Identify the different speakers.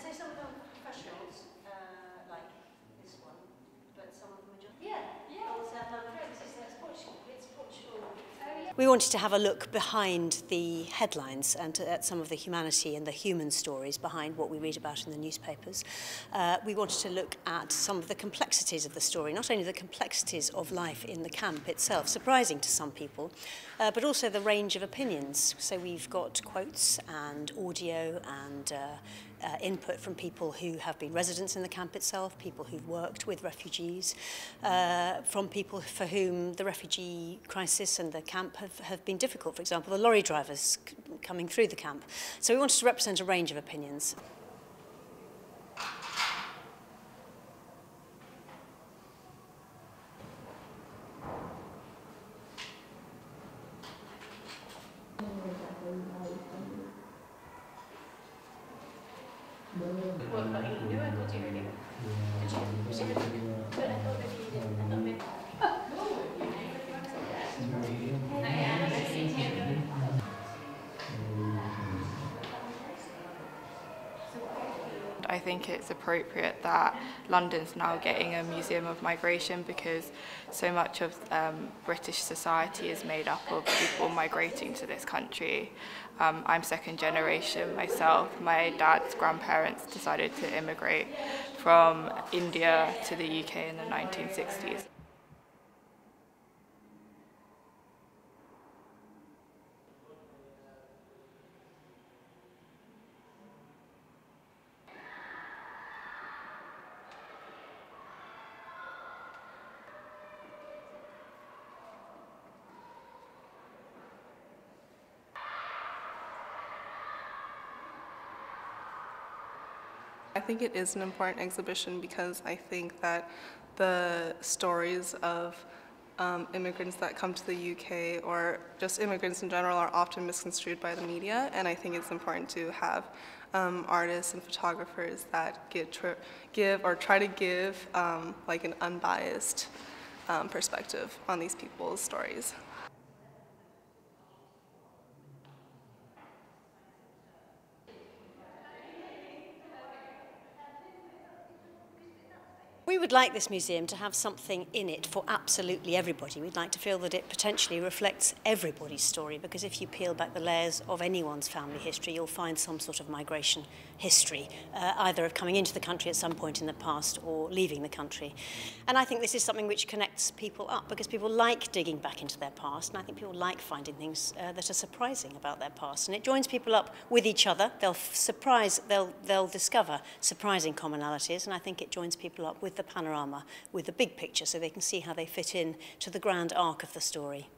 Speaker 1: say some of them are professionals, like this one, but some of them are just... Yeah. Also, that's Portugal. It's Portugal. We wanted to have a look behind the headlines and at some of the humanity and the human stories behind what we read about in the newspapers. We wanted to look at some of the complexities of the story, not only the complexities of life in the camp itself, surprising to some people, but also the range of opinions. So we've got quotes and audio and input from people who have been residents in the camp itself, people who've worked with refugees, from people for whom the refugee crisis and the camp have been difficult. For example, the lorry drivers coming through the camp. So we wanted to represent a range of opinions.
Speaker 2: I think it's appropriate that London's now getting a museum of migration because so much of British society is made up of people migrating to this country. I'm second generation myself. My dad's grandparents decided to immigrate from India to the UK in the 1960s.
Speaker 3: I think it is an important exhibition because I think that the stories of immigrants that come to the UK or just immigrants in general are often misconstrued by the media, and I think it's important to have artists and photographers that try to give like an unbiased perspective on these people's stories.
Speaker 1: We would like this museum to have something in it for absolutely everybody. We'd like to feel that it potentially reflects everybody's story, because if you peel back the layers of anyone's family history, you'll find some sort of migration history, either of coming into the country at some point in the past or leaving the country. And I think this is something which connects people up, because people like digging back into their past, and I think people like finding things that are surprising about their past. And it joins people up with each other. They'll discover surprising commonalities, and I think it joins people up with the panorama, with the big picture, so they can see how they fit in to the grand arc of the story.